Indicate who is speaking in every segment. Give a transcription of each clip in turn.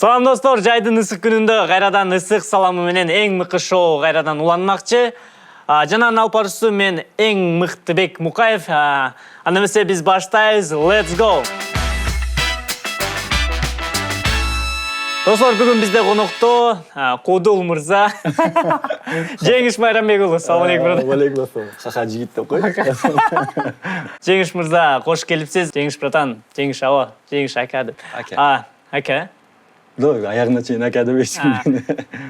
Speaker 1: Салам достор, жайдын ысык күнүндө кайрадан ысык саламы менен эң мыкты шоу кайрадан уланмакчы. Жананын алпарчысы мен эң Мыктыбек Мукаев. Анда эмесе биз баштайбыз. Let's go. Достор, бүгүн бизде конокто Кудул мырза. Жеңиш Майрамбек уулу. Салам алейкум.
Speaker 2: Алейкум ассалам. Хаха жигит деп кой.
Speaker 1: Жеңиш мырза, кош келипсиз. Жеңиш братан, Жеңиш аба, Жеңиш ака деп. Ака.
Speaker 2: Аягына чейин ака дебейсиң.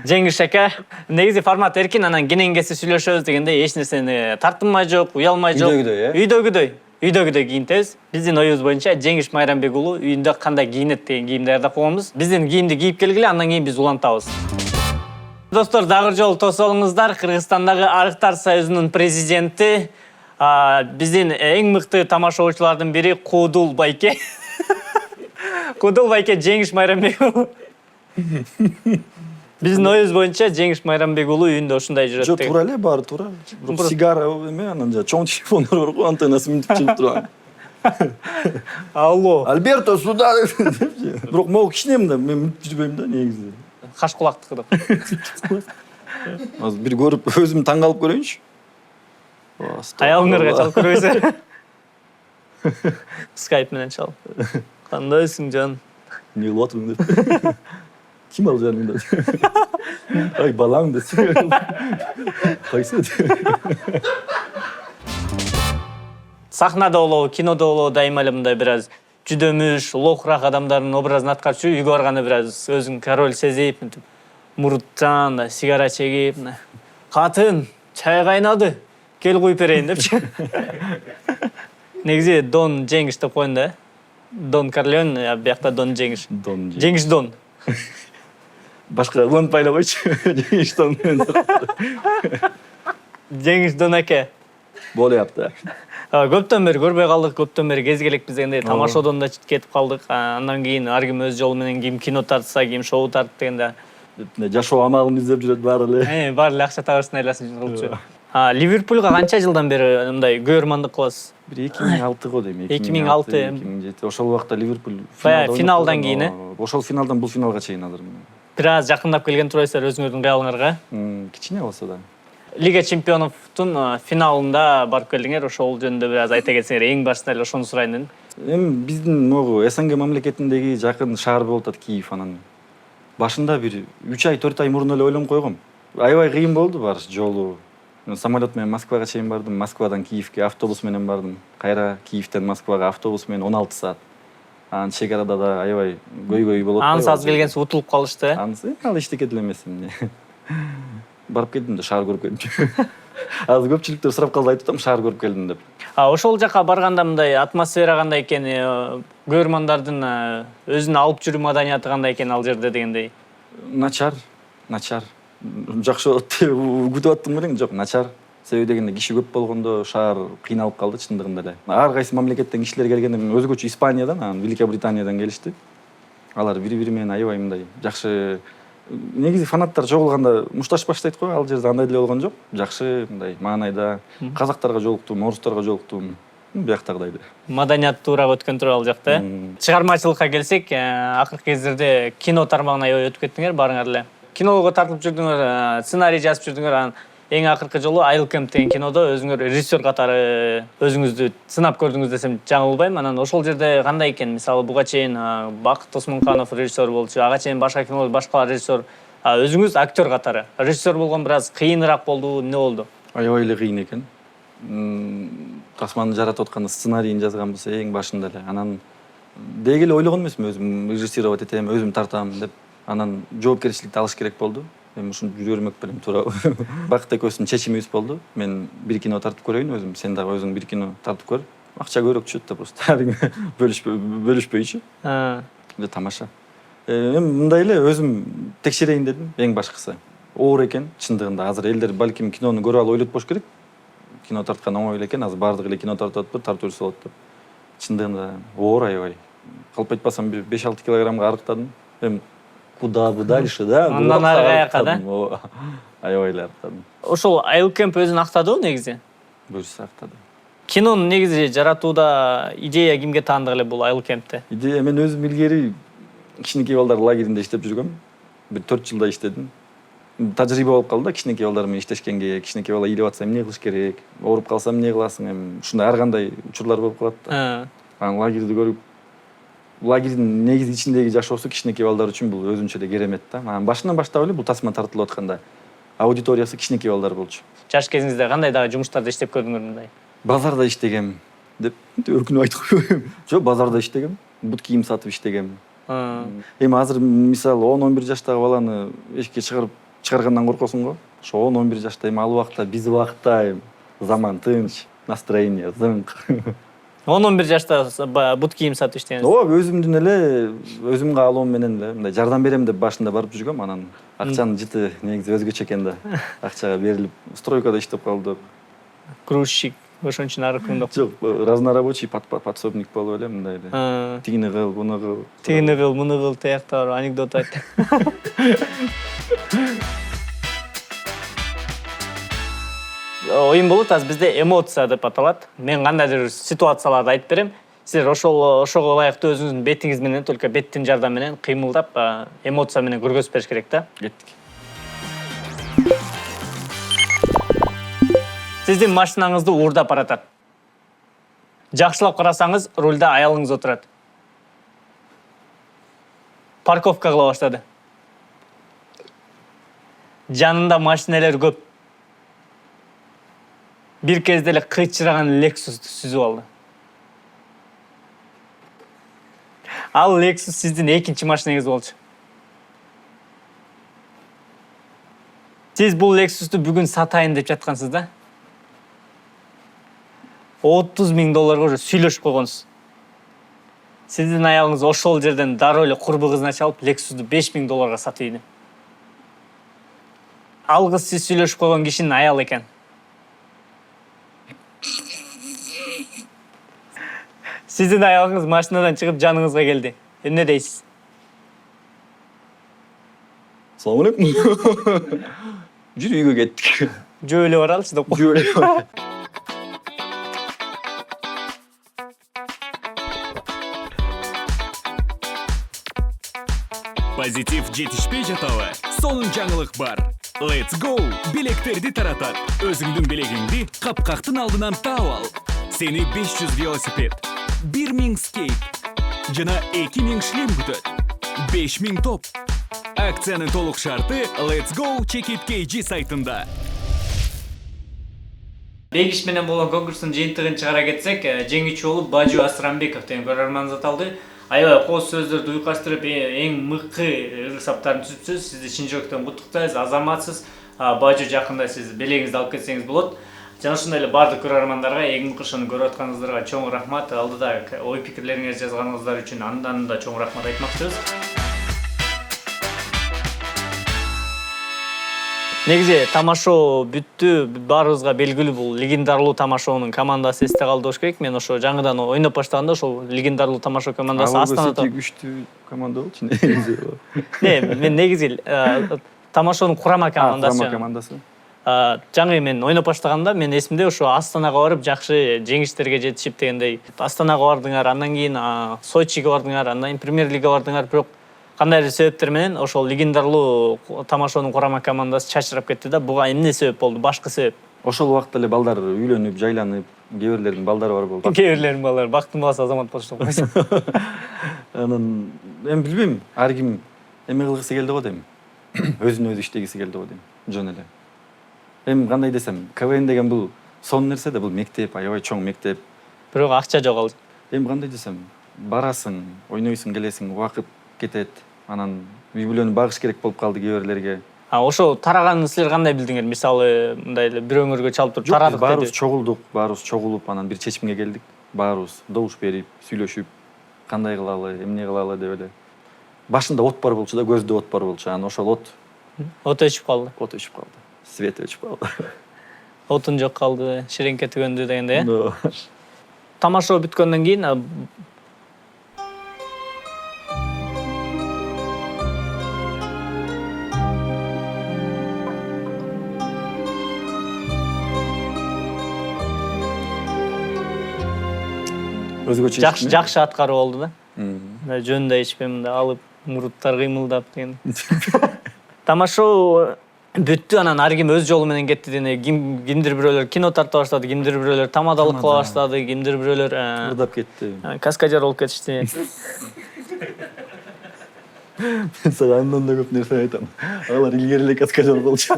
Speaker 1: Жеңиш ака, негизи формат эркин, анан кенен-кесе сүйлөшөбүз дегенде эч нерсени тартынмай жок, уялмай жок. Үйдөгүдөй кийинтебиз. Биздин оюбуз боюнча Жеңиш Майрамбек уулу үйүндө кандай кийинет деген кийимди даярдап койгонбуз. Биздин кийимди кийип келгиле, андан кийин биз улантабыз. Достор, дагы жолу тосуп алыңыздар. Кыргызстандагы Арыктар союзунун президенти, биздин эң мыкты тамашачылардын бири Кудул байке. Кудул байке Жеңиш Майрамбек уулу. Биздин оюбуз боюнча Жеңиш Майрамбек уулу үйүндө ушундай жүрөт.
Speaker 2: Жок, туура эле, баары туура. Бирок сигара эме, анан чоң телефондор бар го, антеннасы минтип чыгып турган.
Speaker 1: Алло.
Speaker 2: Альберто, сюда. Бирок могу кичинемин да, мен минтип жүрбөйм да негизи.
Speaker 1: Каш кулактыкы деп.
Speaker 2: Азыр бир көрүп өзүм таң калып көрөйүнчү.
Speaker 1: Аялыңарга чалып көрбөйсүң. Скайп менен чал. Кандайсың жан?
Speaker 2: Не кылып атырсың деп. Ким ал жаныңда? Ай, балаң десең. Кайсы?
Speaker 1: Сахнада болобу, кинодо болобу дайыма эле мындай бир аз жүдөмүш, лохурак адамдардын образын аткарчу, үйгө барганда бир аз өзүң король сезип, мурутчан, сигара чегип, катын, чай кайнады, кел куюп берейин депчи. Негизи Дон Жеңиш деп коеюн да. Дон Корлеон, биякта Дон Жеңиш. Жеңиш Дон.
Speaker 2: Башка улантпай эле койчу. Жеңиш Дон.
Speaker 1: Жеңиш Дон аке.
Speaker 2: Болуяпты.
Speaker 1: Көптөн бери көрбөй калдык, көптөн бери кезгелекпиз дегенде тамашодон да кетип калдык. Андан кийин ар ким өз жолу менен ким кино тартса, ким шоу тартып дегенде
Speaker 2: Жашоо амалын издеп жүрөт баары эле.
Speaker 1: Баары эле акча табышын айласын кылчу. Ливерпульга канча жылдан бери мындай көрмандык кыласыз?
Speaker 2: Бир 2006 го дейм.
Speaker 1: 2006,
Speaker 2: 2007. Ошол убакта Ливерпуль
Speaker 1: финалдан кийин,
Speaker 2: ошол финалдан бул финалга чейин азыр.
Speaker 1: Бир аз жакындап келген турасыздар өзүңөрдүн реалыңарга.
Speaker 2: Кичине болсо да.
Speaker 1: Лига чемпионовдун финалында барып келдиңер, ошол жөнүндө бир аз айта кетсеңер, эң башында эле ошону сурайын дедим.
Speaker 2: Эми биздин могу СНГ мамлекетиндеги жакын шаар болуп атат Киев, анан башында бир 3 ай 4 ай мурун эле ойлонуп койгом. Аябай кыйын болду барыш жолу. Самолет менен Москвага чейин бардым, Москвадан Киевке автобус менен бардым. Кайра Киевтен Москвага автобус менен 16 саат. Анан чек арада да аябай көйгөй болот.
Speaker 1: Анысы аз келгенсиз утулуп калышты.
Speaker 2: Анысы ал эчтеке деле эмес эмне. Барып келдим да шаар көрүп келдим. Азыр көпчүлүктөр сурап калды, айтып атам шаар көрүп келдим деп.
Speaker 1: Ошол жака барганда мындай атмосфера кандай экен, көрөрмандардын өзүнө алып жүрүү маданияты кандай экен ал жерде дегендей.
Speaker 2: Начар. Жакшы болот деп күтүп аттым белең, жок, начар. Себеби дегенде киши көп болгондо шаар кыйналып калды чындыгында эле. Ар кайсы мамлекеттен кишилер келгенде, өзгөчө Испаниядан, анан Великобританиядан келишти. Алар бири-бири менен аябай мындай жакшы. Негизи фанаттар чогулганда мушташ баштайт го, ал жерде андай деле болгон жок. Жакшы мындай маанайда казактарга жолуктум, орустарга жолуктум. Бияктагыдай эле.
Speaker 1: Маданият туура өткөн тууралуу ал жакта. Чыгармачылыкка келсек, акыркы кездерде кино тармагына өтүп кеттиңер баарыңар эле. Киного тартып жүрдүңөр, сценарий жазып жүрдүңөр, анан эң акыркы жолу Айыл Кемп деген кинодо өзүңөр режиссер катары өзүңүздү сынап көрдүңүз десем жаңылбайм. Анан ошол жерде кандай экен? Мисалы, буга чейин Бакыт Осмонканов режиссер болчу, ага чейин башка кинолор, башкалар режиссер, өзүңүз актер катары. Режиссер болгон бир аз кыйыныраак болду, эмне болду?
Speaker 2: Аябай эле кыйын экен. Тасманы жаратып атканда сценарийин жазганбыз эң башында эле. Анан деги эле ойлогон эмесмин, өзүм режиссировать этем, өзүм тартам деп. Анан жоопкерчиликти алыш керек болду. Мен ушуну жүрө бермек белем, туура. Бакыт экөөбүздүн чечимибиз болду. Мен бир кино тартып көрөйүн өзүм, сен дагы өзүң бир кино тартып көр. Акча көбүрөөк түшөт да просто. Бөлүшпөйчү. Тамаша. Эми мындай эле өзүм текшерейин дедим, эң башкысы. Оор экен чындыгында. Азыр элдер балким кинону көрүп алып ойлотпош керек. Кино тарткан оңой эле экен, азыр баардыгы эле кино тартып атпыр, тартып жүрсө болот деп. Чындыгында оор аябай. Калп айтпасам 5-6 килограммга арыктадым. Эми куда бы дальше, да?
Speaker 1: Андан ары каяка, да?
Speaker 2: Аябай эле арыктадым.
Speaker 1: Ошол Айыл Кемп өзүн актадыбы негизи?
Speaker 2: Буюрса актады.
Speaker 1: Кинону негизи жаратууда идея кимге таандык эле бул Айыл Кемпте?
Speaker 2: Идея мен өзүм илгери кичинекей балдар лагеринде иштеп жүргөм. Бир 4 жылда иштедим. Тажрыйба болуп калды да, кичинекей балдар менен иштешкенге, кичинекей бала ийип атса эмне кылыш керек, ооруп калсам эмне кыласың, эми ушундай ар кандай учурлар болуп калат да. Анан лагерди көрүп, лагердин негизи ичиндеги жашоосу кичинекей балдар үчүн бул өзүнчө эле керемет да. Анан башынан баштап эле бул тасма тартылып атканда аудиториясы кичинекей балдар болчу.
Speaker 1: Жаш кезиңизде кандай дагы жумуштарда иштеп көрдүңөр мындай?
Speaker 2: Базарда иштегем деп өркүнүп айтып койбойм. Жок, базарда иштегем, бут кийим сатып иштегем. Эми азыр мисалы 10-11 жаштагы баланы эшикке чыгаргандан коркосуң го. Ошо 10-11 жашта эми ал убакта, биз убакта заман тынч, настроение зыңк.
Speaker 1: 10-11 жашта бут кийим сатып иштегенсиз?
Speaker 2: Ооба, өзүмдүн эле өзүм каалоом менен эле мындай жардам берем деп башында барып жүргөм, анан акчанын жыты негизи өзгөчө экен да. Акчага берилип, стройкада иштеп калдык.
Speaker 1: Грузчик, ошон үчүн арыкымдап.
Speaker 2: Жок, разнорабочий подсобник болуп эле мындай эле. Тигини кыл, буну кыл.
Speaker 1: Тигини кыл, муну кыл, тиякта бар анекдот айт. Оюн болот, азыр бизде эмоция деп аталат. Мен кандайдыр ситуацияларды айтып берем. Силер ошого ылайыктуу өзүңүздүн бетиңиз менен, только беттин жардамы менен кыймылдап, эмоция менен көргөзүп бериш керек да.
Speaker 2: Кеттик.
Speaker 1: Сиздин машинаңызды уурдап баратат. Жакшылап карасаңыз, рулда аялыңыз отурат. Парковка кыла баштады. Жанында машиналар көп. Бир кезде эле кычыраган Lexus'ты сүзүп алды. Ал Lexus сиздин экинчи машинаңыз болчу. Сиз бул Lexus'ты бүгүн сатайын деп жаткансыз да? $30,000 уже сүйлөшүп койгонсуз. Сиздин аялыңыз ошол жерден дароо эле курбу кызына чалып, Lexus'ты $5,000 сатып ийди. Ал кыз сиз сүйлөшүп койгон кишинин аялы экен. Сиздин аялыңыз машинадан чыгып жаныңызга келди. Эмне дейсиз?
Speaker 2: Салам алейкум. Жүр үйгө кеттик.
Speaker 1: Жөө эле баралычы деп.
Speaker 2: Жөө эле бар.
Speaker 3: Позитив жетишпей жатабы? Сонун жаңылык бар. Let's go! Билектерди таратат. Өзүңдүн билегиңди капкактын алдынан таап ал. Сени 500 велосипед, 1000 скейт жана 2000 шлем күтөт. 5000 топ. Акциянын толук шарты Let's go Check It KG сайтында.
Speaker 1: Бегиш менен болгон конкурстун жыйынтыгын чыгара кетсек, жеңүүчү болуп Бажу Асранбеков деген көрөрманыбыз аталды. Аябай кооз сөздөрдү уйкаштырып, эң мыкты ырсаптарын түзүпсүз. Сизди чын жүрөктөн куттуктайбыз, азаматсыз. Бажу жакында сиз белегиңизди алып кетсеңиз болот. Жана ошондой эле бардык көрөрмандарга, эң мыкты ошону көрүп атканыңыздарга чоң рахмат. Алдыда ой пикирлериңизди жазганыңыздар үчүн андан да чоң рахмат айтмакчыбыз. Негизи тамашоо бүттү, баарыбызга белгилүү бул легендарлуу тамашоонун командасы эсте калды болуш керек. Мен ошо жаңыдан ойноп баштаганда ошол легендарлуу тамашоо командасы Астанада
Speaker 2: күчтүү команда болчу негизи.
Speaker 1: Мен негизи тамашоонун курама командасы.
Speaker 2: Курама командасы.
Speaker 1: Жаңы мен ойноп баштаганда мен эсимде ошо Астанага барып жакшы жеңиштерге жетишип дегендей. Астанага бардыңар, андан кийин Сочиге бардыңар, андан кийин Премьер-лига бардыңар, бирок кандайдыр себептер менен ошол легендарлуу тамашоонун курама командасы чачырап кетти да. Буга эмне себеп болду? Башкы себеп.
Speaker 2: Ошол убакта эле балдар үйлөнүп, жайланып, кээ бирлердин балдары бар болду.
Speaker 1: Кээ бирлердин балдары бактын баласы азамат болушту койсун.
Speaker 2: Анан эми билбейм, ар ким эме кылгысы келди го дейм. Өзүн өзү иштегиси келди го дейм. Жөн эле. Эми кандай десем, КВН деген бул сонун нерсе да, бул мектеп, аябай чоң мектеп.
Speaker 1: Бирок акча жок ал.
Speaker 2: Эми кандай десем, барасың, ойнойсуң, келесиң, убакыт кетет. Анан үй бүлөнү багыш керек болуп калды кээ бирлерге.
Speaker 1: Ошо тараганын силер кандай билдиңер? Мисалы, мындай эле бир өңүргө чалып туруп тарадык деди.
Speaker 2: Баарыбыз чогулуп, анан бир чечимге келдик. Баарыбыз добуш берип, сүйлөшүп, кандай кылалы, эмне кылалы деп эле. Башында от бар болчу да, көздө от бар болчу. Анан ошол от
Speaker 1: өчүп калды.
Speaker 2: От өчүп калды. Свет өчүп калды.
Speaker 1: Отун жок калды, ширеңке түгөндү дегенде, э? Тамашоо бүткөндөн кийин
Speaker 2: өзгөчө
Speaker 1: жакшы аткаруу болду да. Жөнүндө ичпей мындай алып Муруттар кыймылдап деген. Тамашоо бүттү, анан ар ким өз жолу менен кетти дене. Кимдир бирөөлөр кино тарта баштады, кимдир бирөөлөр тамадалык кыла баштады, кимдир бирөөлөр
Speaker 2: ырдап кетти.
Speaker 1: каскадер болуп кетишти.
Speaker 2: Мен сага андан да көп нерсе айтам. Алар илгери эле каскадер болчу.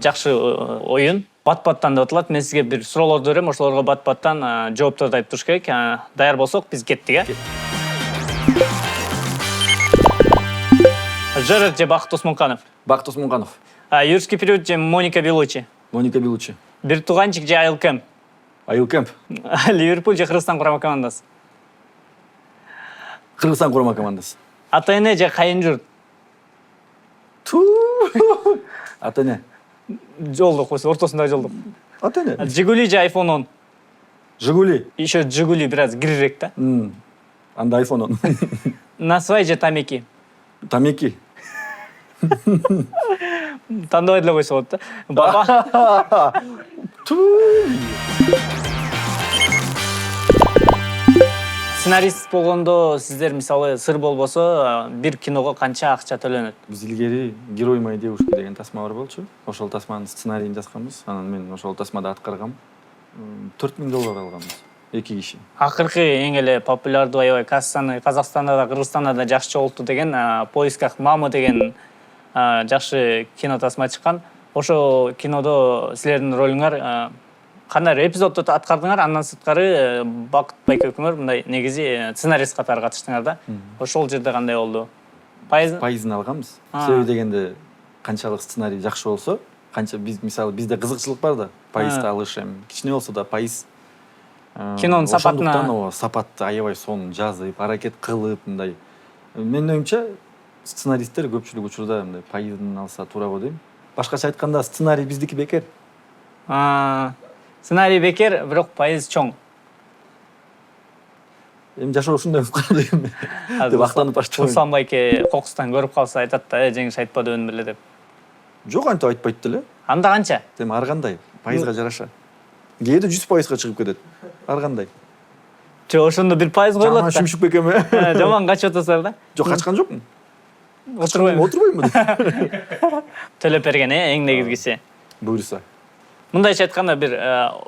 Speaker 1: Жакшы оюн. Бат-баттан деп аталат. Мен сизге бир суроолорду берем, ошолорго бат-баттан жоопторду айтып туруш керек. Даяр болсок, биз кеттик, Жерард же Бакыт Осмонканов?
Speaker 2: Бакыт Осмонканов.
Speaker 1: Юрский период же Моника Белучи?
Speaker 2: Моника Белучи.
Speaker 1: Бир тууганчик же Айыл Кемп?
Speaker 2: Айыл Кемп.
Speaker 1: Ливерпуль же Кыргызстан курама командасы?
Speaker 2: Кыргызстан курама командасы.
Speaker 1: Ата-эне же кайын журт?
Speaker 2: Ата-эне.
Speaker 1: Жолдук, ортосундагы жолдук.
Speaker 2: Ата-эне.
Speaker 1: Жигули же iPhone 10?
Speaker 2: Жигули.
Speaker 1: Еще Жигули бираз кирирээк да.
Speaker 2: Анда iPhone 10.
Speaker 1: Насвай же Тамеки?
Speaker 2: Тамеки.
Speaker 1: Тандабай деле койсо болот да. Сценарист болгондо сиздер мисалы сыр болбосо бир киного канча акча төлөнөт?
Speaker 2: Биз илгери Герой моей девушки деген тасма бар болчу. Ошол тасманын сценарийин жазганбыз. Анан мен ошол тасмада аткаргам. $4000 алганбыз. 2 киши.
Speaker 1: Акыркы эң эле популярдуу аябай кассаны Казакстанда да Кыргызстанда да жакшы чогултту деген Поисках мамы деген жакшы кино тасма чыккан. Ошо кинодо силердин ролуңар кандай эпизодду аткардыңар, андан сырткары Бакыт байке экөөңөр мындай негизи сценарист катары катыштыңар да. Ошол жерде кандай болду?
Speaker 2: Пайызын алганбыз. Себеби дегенде канчалык сценарий жакшы болсо, канча биз мисалы бизде кызыкчылык бар да, пайызды алыш эми кичине болсо да пайыз
Speaker 1: кинонун сапатына.
Speaker 2: Ошондуктан сапатты аябай сонун жазып, аракет кылып мындай. Менин оюмча сценаристтер көпчүлүк учурда мындай пайызын алса туура го дейм. Башкача айтканда сценарий биздики бекер.
Speaker 1: Сценарий бекер, бирок пайыз чоң.
Speaker 2: Эми жашоо ушундай болуп калды эми. Деп актанып баштайм.
Speaker 1: Руслан байке кокустан көрүп калса айтат да, жеңиш айтпадыбын беле деп.
Speaker 2: Жок, антип айтпайт деле.
Speaker 1: Анда канча?
Speaker 2: Эми ар кандай пайызга жараша. Кээде 100%га чыгып кетет. Ар кандай.
Speaker 1: Жо, ошондо бир пайыз коюлат да.
Speaker 2: Жаман шүмшүк бекем.
Speaker 1: Жаман качып атасыздар да?
Speaker 2: Жок, качкан жокмун.
Speaker 1: Отурбайм.
Speaker 2: Отурбайм.
Speaker 1: Төлөп берген, эң негизгиси.
Speaker 2: Буйруса.
Speaker 1: Мындайча айтканда бир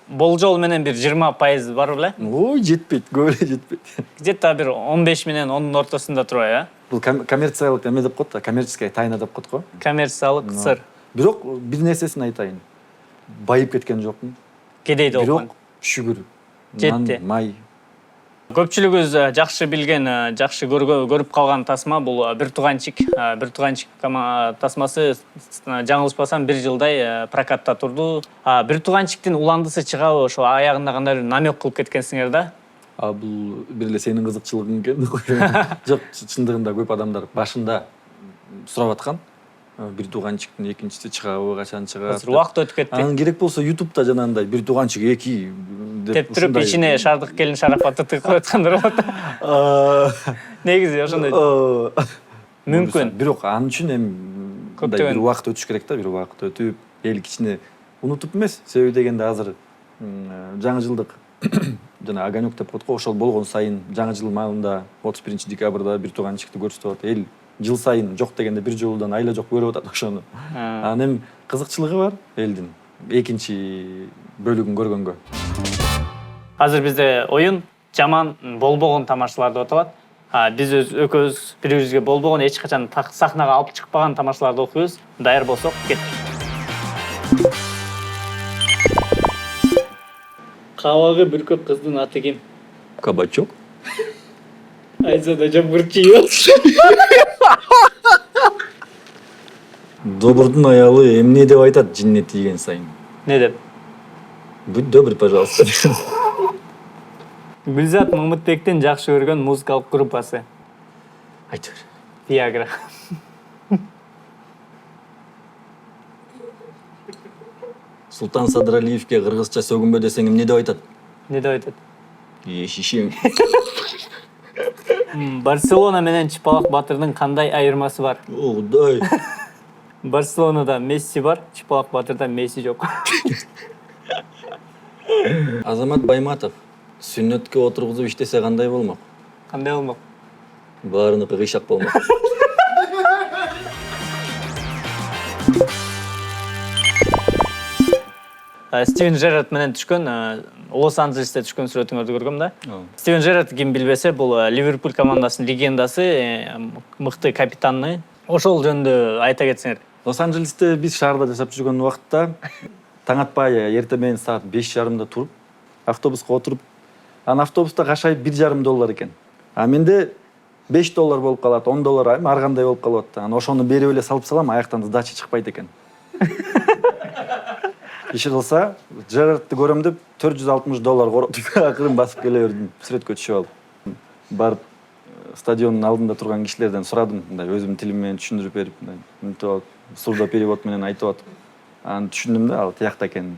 Speaker 1: болжол менен бир 20% бар беле?
Speaker 2: Ой, жетпейт, көп эле жетпейт.
Speaker 1: Где-то бир 15 менен 10-дун ортосунда турат,
Speaker 2: Бул коммерциялык эме деп коет да, коммерческая тайна деп коет го.
Speaker 1: Коммерциялык сыр.
Speaker 2: Бирок бир нерсесин айтайын. Байып кеткен жокмун.
Speaker 1: Кедейде болгон.
Speaker 2: Бирок шүгүр.
Speaker 1: Жетти.
Speaker 2: Май.
Speaker 1: Көпчүлүгүбүз жакшы билген, жакшы көрүп калган тасма бул бир тууганчик. Бир тууганчик тасмасы жаңылышпасам 1 жылдай прокатта турду. Бир тууганчиктин уландысы чыгабы, ошо аягында кандайдыр намек кылып кеткенсиңер да?
Speaker 2: Бул бир эле сенин кызыкчылыгың экен. Жок, чындыгында көп адамдар башында сурап аткан. Бир тууганчиктин экинчиси чыгабы, качан чыгат.
Speaker 1: Убакыт өтүп кетти.
Speaker 2: Анан керек болсо YouTube'да жанагындай бир тууганчик 2
Speaker 1: деп туруп ичине шаардык келин шарапаты тыгып аткандар болот. Негизи ошондой. Мүмкүн.
Speaker 2: Бирок анын үчүн эми бир убакыт өтүш керек да, бир убакыт өтүп, эл кичине унутуп эмес. Себеби дегенде азыр жаңы жылдык жана огонек деп коет го, ошол болгон сайын жаңы жыл маалында 31-декабрда бир тууганчикти көрсөтүп атат. Эл жыл сайын жок дегенде бир жолудан айла жок көрүп атат ошону. Анан эми кызыкчылыгы бар элдин экинчи бөлүгүн көргөнгө.
Speaker 1: Азыр бизде оюн жаман болбогон тамашалар деп аталат. Биз экөөбүз бири-бирибизге болбогон, эч качан сахнага алып чыкпаган тамашаларды окуйбуз. Даяр болсок, кеттик. Кабагы бүркөк кыздын аты ким?
Speaker 2: Кабачок.
Speaker 1: Айзада жамгырчы.
Speaker 2: Добурдун аялы эмне деп айтат жинне тийген сайын?
Speaker 1: Не деп?
Speaker 2: Будь добрый, пожалуйста.
Speaker 1: Гүлзат Мамытбектин жакшы көргөн музыкалык группасы.
Speaker 2: Айтыр.
Speaker 1: Viagra.
Speaker 2: Султан Садыралиевке кыргызча сөгүнбө десең эмне деп айтат?
Speaker 1: Не деп айтат?
Speaker 2: Шишең.
Speaker 1: Барселона менен Чыпалак Батырдын кандай айырмасы бар?
Speaker 2: О, Кудай.
Speaker 1: Барселонада Месси бар, Чыпалак Батырда Месси жок.
Speaker 2: Азамат Байматов сүннөткө отургузуп иштесе кандай болмок?
Speaker 1: Кандай болмок?
Speaker 2: Баарыныкы кыйшак болмок.
Speaker 1: Стивен Жеррард менен түшкөн Лос-Анджелесте түшкөн сүрөтүңөрдү көргөм да. Стивен Жеррард ким билбесе, бул Ливерпуль командасынын легендасы, мыкты капитаны. Ошол жөнүндө айта кетсеңер.
Speaker 2: Лос-Анджелесте биз шаарда жашап жүргөн убакытта таң атпай эртең менен саат 5:30 туруп, автобуска отуруп, анан автобуста кашайып $1,5 экен. А менде $5 болуп калат, $10 айым ар кандай болуп калып атты. Анан ошону берип эле салып салам, аяктан сдача чыкпайт экен. Иши кылса, Жеррардты көрөм деп $460 коротуп акырын басып келе бердим, сүрөткө түшүп алып. Барып стадиондун алдында турган кишилерден сурадым, мындай өзүмдүн тилим менен түшүндүрүп берип, мындай мынтип алып, сурдоперевод менен айтып атып. Анан түшүндүм да, ал тиякта экенин.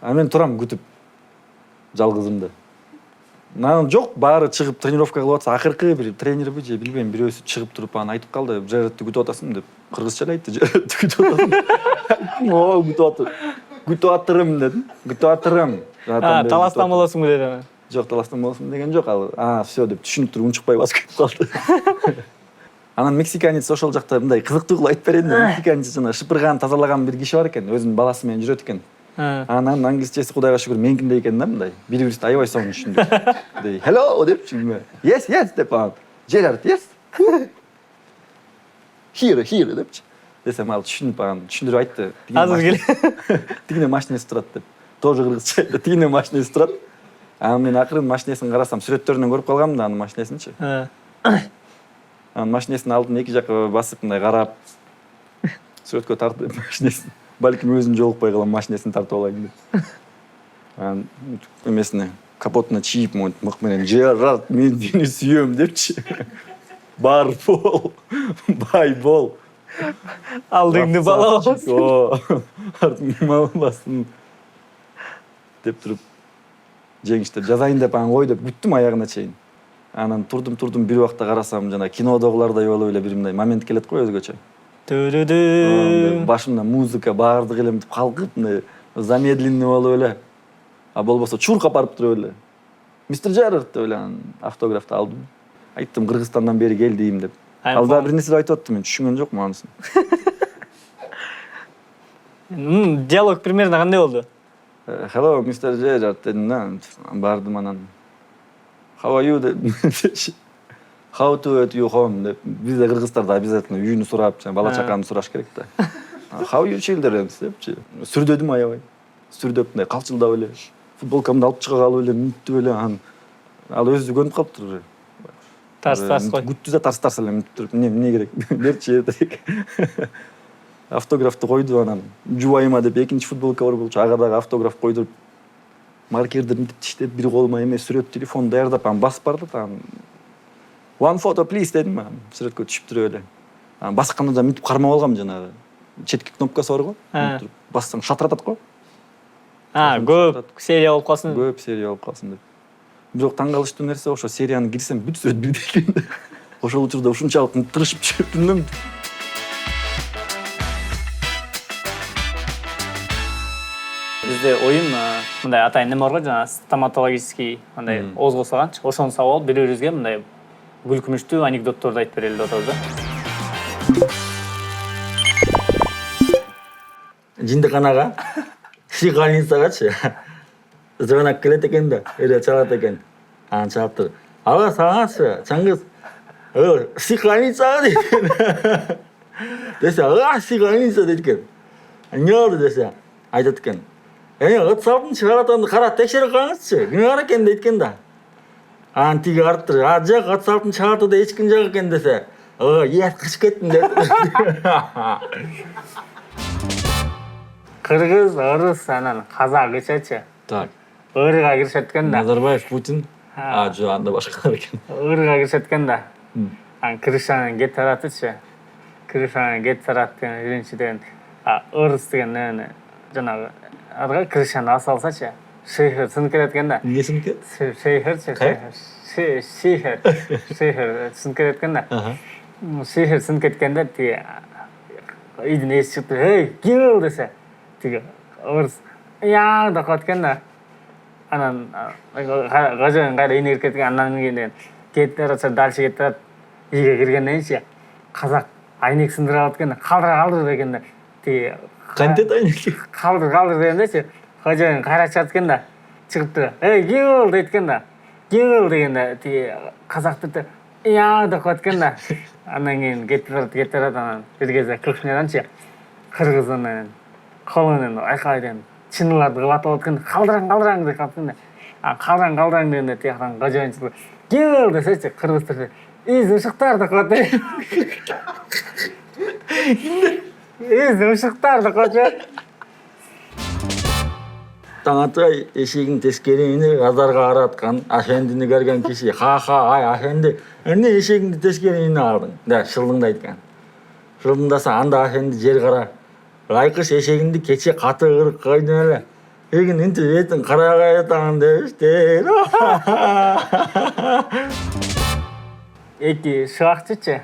Speaker 2: Анан мен турам күтүп жалгызымды. Анан жок, баары чыгып тренировка кылып атса, акыркы бир тренерби же билбейм, бирөөсү чыгып туруп анан айтып калды, Жеррардты күтүп атасың деп. Кыргызча эле айтты, Жеррардты күтүп атасың. О, күтүп атыр. Күтүп атырым дедим. Күтүп атырым.
Speaker 1: Таластан болосуңбу деди.
Speaker 2: Жок, таластан болосуң деген жок. Ал, всё деп түшүнүп туруп унчукпай басып кетип калды. Анан мексиканец ошол жакта мындай кызыктуу кылып айтып берейин деп, мексиканец жана шыпырган, тазалаган бир киши бар экен, өзүнүн баласы менен жүрөт экен. Анан англисчеси кудайга шүгүр меникиндей экен да, мындай. Бири-бирибизди аябай сонун түшүндүк. Дей, "Hello" деп чүгүмө. "Yes, yes" деп анан. "Gerard, yes." "Here" депчи. Десем ал түшүнүп анан түшүндүрүп айтты.
Speaker 1: Азыр келе.
Speaker 2: Тигине машинеси турат деп. Тоже кыргызча айтты. Тигине машинеси турат. Анан мен акырын машинесин карасам, сүрөттөрүнөн көрүп калгам да анын машинесинчи. Анан машинесинин алдын эки жакка басып мындай карап, сүрөткө тартып машинесин. Балким өзүм жолукпай калам, машинесин тартып алайын деп. Анан эмесине капотуна чийип мык менен "Жеррард, мен сени сүйөм" депчи. Бар бол, бай бол.
Speaker 1: Алдыңды бала болсун.
Speaker 2: О, артыңды мал бассын деп туруп жеңиштеп жазайын деп анан кой деп күттүм аягына чейин. Анан турдум бир убакта карасам, жана кинодогулардай болуп эле бир мындай момент келет го өзгөчө. Башымда музыка баардык эле мынтип калкып, мындай замедленный болуп эле. А болбосо чуркап барып туруп эле. "Мистер Жеррард" деп эле анан автографты алдым. Айттым, Кыргызстандан бери келдим деп. Ал да бир нерсе айтып атты, мен түшүнгөн жокмун анысын.
Speaker 1: Диалог примерно кандай болду?
Speaker 2: "Hello, Mr. Жеррард" дедим да. Бардым анан. "How are you" дедим. "How to at you home" деп. Бизде кыргыздарда обязательно үйүнү сурап, бала чаканы сураш керек да. "How you children" депчи. Сүрдөдүм аябай. Сүрдөп мындай калчылдап эле. Футболкамды алып чыга калып эле, мүнтүп эле анан ал өзү көнүп калыптыр уже.
Speaker 1: Тарс кой.
Speaker 2: Күттү да тарс эле мүнтүп туруп, "Эмне керек? Берчи" дедик. Автографты койду анан. Жубайыма деп экинчи футболка бар болчу, ага дагы автограф койдуруп. Маркерди мынтип тиштеп, бир колума эме сүрөт телефон даярдап, анан басып бардык анан. "One photo please" дедим анан. Сүрөткө түшүп туруп эле. Анан басканда да мынтип кармап алгам, жанагы четки кнопкасы бар го. Мынтип бассаң шатыратат го.
Speaker 1: Көп серия болуп калсын.
Speaker 2: Көп серия болуп калсын деп. Бирок таң калыштуу нерсе ошо серияны кирсем бүт сүрөт бирдей экен. Ошол учурда ушунчалык тырышып жүрүптүм да.
Speaker 1: Бизде оюн мындай атайын неме бар го, жана стоматологический мындай ооз косоганчы, ошону сабап алып бири-бирибизге мындай күлкүнүчтүү анекдотторду айтып берели деп атабыз да.
Speaker 2: Жиндиканага шигалницагачы звонок келет экен да, эле чалат экен. Анан чалыптыр. "Ага, саңачы, Чаңгыз. Шигалница" дейт. Десе, "Ага, шигалница" дейт экен. "Эмне болду" десе, айтат экен. "WhatsApp'ын чыгаратанды карап текшерип караңызчы. Ким бар экен" дейт экен да. Анан тиги арттыр. "Жок, WhatsApp'ын чыгартууда эч ким жок экен" десе, кычып кеттим" дейт.
Speaker 1: Кыргыз, орус, анан казакчачы.
Speaker 2: Так.
Speaker 1: Ырга киришет экен да.
Speaker 2: Назарбаев, Путин. Жок, анда башкалар экен.
Speaker 1: Ырга киришет экен да. Анан крышанын кет таратычы. Крышанын кет тараттын биринчиден орус деген эмени жанагы арга крышаны аса алсачы. Шейхер сынып кетет экен да.
Speaker 2: Эмне сынып кетет?
Speaker 1: Шейхерчи, шейхер сынып кетет экен да. Шейхер сынып кеткенде тиги үйдүн ээси чыгып, "Эй, ким ол" десе, тиги орус "Я" деп калат экен да. Анан кажан кайра үйүнө кирип кеткен, анан кийин кет таратса дальше кет тарат. үйгө киргенден кийин казак айнек сындырып алат экен, калдыр дегенде тиги
Speaker 2: кантет айнек
Speaker 1: калдыр дегенде кожоюн кайрачат экен да, чыгып туруп эй ким дейт экен да, ким дегенде тиги казак деп я деп коет экен да. Андан кийин кетип барат анан бир кезде кухняданчы кыргыз анан кол менен айкалайт экен, чыныйларды кылып атып экен, калдырың деп калат экен да. Калдырың дегенде тияктан кожоюн чыгып ким десечи кыргыз тилинде изымшыктар деп коет. Изымшыктар деп коет.
Speaker 2: таң атпай эшигин тескерине азарга караткан афендини көргөн киши ха ай афенди эмне эшигиңди тескерине алдың да шылдыңдайт экен. Шылдыңдаса анда афенди жер кара лайкыш эшигинди кече каты кырып койдун эле эгин интип бетиң карагай атаңын дебиштер.
Speaker 1: Эки шыбакчычы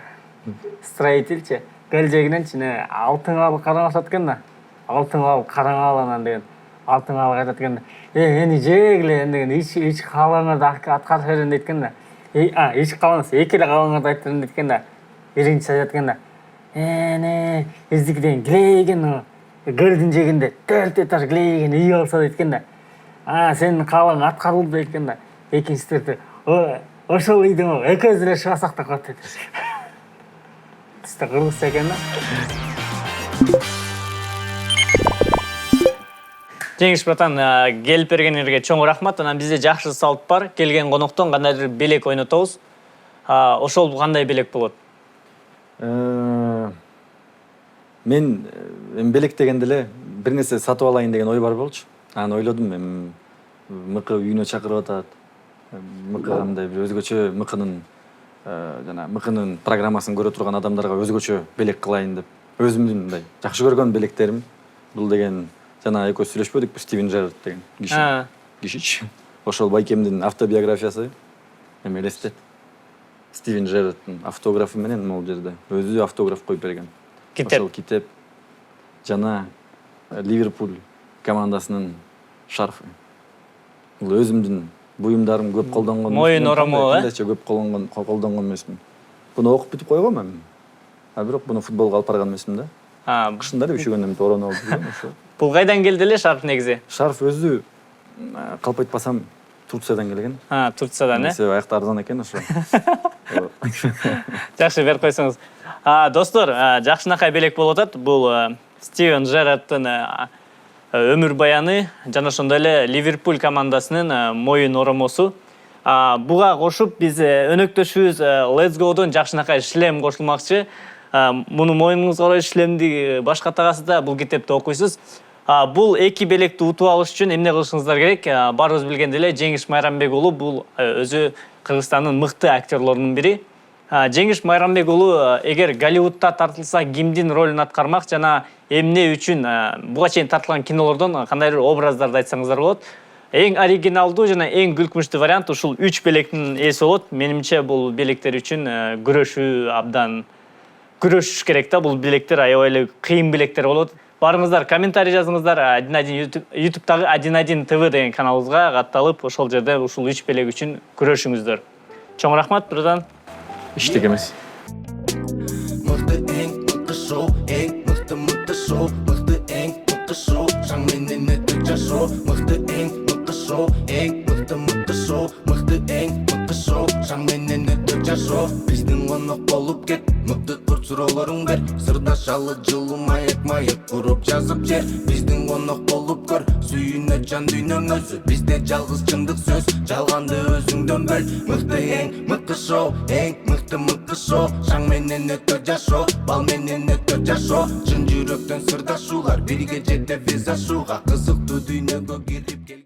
Speaker 1: строительчи келжегинен чine алтын алып караңашат экен да, алтын алып караңал анан деген алтын алып айтат экен да, эни жегиле деген ич каалыңарды аткарып берем дейт экен да. Ич каалыңыз эки эле каалыңарды айтып берем дейт экен да. Биринчиси айтат экен да, эне биздикиден килейген көлдүн жегинде 4 этаж килейген үй алса дейт экен да. Сенин каалың аткарылды дейт экен да. Экинчиси ошол үйдөн экөөбүз эле чыгасак деп коет дейт. Бизде кыргызча экен да. Жеңиш братан, келип бергениңерге чоң рахмат. Анан бизде жакшы салт бар. Келген коноктон кандайдыр белек ойнотобуз. Ошол кандай белек болот?
Speaker 2: Мен белек дегенде эле бир нерсе сатып алайын деген ой бар болчу. Аны ойлодум. Эми мыкы үйүнө чакырып атат. Мыкы андай бир өзгөчө мыкынын программасын көрө турган адамдарга өзгөчө белек кылайын деп. Өзүмдүн мындай жакшы көргөн белектерим бул деген жана экөөбүз сүйлөшпөдүкпү, Стивен Джерард деген кишичи. Ошол байкемдин автобиографиясы эми элестет. Стивен Джерардтын автографы менен могул жерде өзү автограф коюп берген. Ошол китеп жана Ливерпуль командасынын шарфы. Бул өзүмдүн буюмдарым көп колдонгон.
Speaker 1: Моюн оромо,
Speaker 2: кандайча көп колдонгон эмесмин. Буну окуп бүтүп койгом эми. Бирок буну футболго алып барган эмесмин да. Кышында эле üşөгөндөн ороно алып жүргөм ошо.
Speaker 1: Бул кайдан келди эле шарф негизи?
Speaker 2: Шарф өзү калп айтпасам Турциядан келген.
Speaker 1: Турциядан,
Speaker 2: Себеби аякта арзан экен ошо.
Speaker 1: Жакшы берип койсоңуз. Достор, жакшынакай белек болуп атат. Бул Стивен Джерардтын өмүр баяны жана ошондой эле Ливерпуль командасынын моюн оромосу. Буга кошуп биз өнөктөшүбүз Let's Go'дон жакшынакай шлем кошулмакчы. Муну моюнуңузга орой шлемди башка тагасыз да бул китепти окуйсуз. Бул эки белекти утуп алыш үчүн эмне кылышыңыздар керек? Баарыбыз билгендей эле Жеңиш Майрамбек уулу бул өзү Кыргызстандын мыкты актерлорунун бири. Жеңиш Майрамбек уулу эгер Голливудта тартылса кимдин ролун аткармак жана эмне үчүн буга чейин тартылган кинолордон кандайдыр образдарды айтсаңыздар болот. Эң оригиналдуу жана эң күлкүнчтүү вариант ушул 3 белектин ээси болот. Менимче бул белектер үчүн күрөшүш керек да. Бул белектер аябай эле кыйын белектер болот. Барыңыздар, комментарий жазыңыздар. 1-1 YouTube'дагы 1-1 TV деген каналыбызга катталып, ошол жерде ушул 3 белек үчүн күрөшүңүздөр. Чоң рахмат братан.
Speaker 2: Иштек эмес.
Speaker 4: Мыкты эң мыкты шоу, эң мыкты шоу, мыкты эң мыкты шоу, шаң менен өтүп жашоо, мыкты эң мыкты шоу, эң мыкты шоу, мыкты эң мыкты шоу, шаң менен өтүп жашоо. Биздин конок болуп кет, мыкты курт суроолоруң бер, сырдашалы жылуу маек куруп жазып жер. Биздин конок болуп көр, сүйүнө жан дүйнөң өзү, бизде жалгыз чындык сөз, жалганды өзүңдөн бөл. Мыкты эң мыкты шоу, эң мыкты шоу, шаң менен өтө жашоо, бал менен өтө жашоо. Чын жүрөктөн сырдашуулар, бирге жетебиз ашууга, кызыктуу дүйнөгө кирип кел.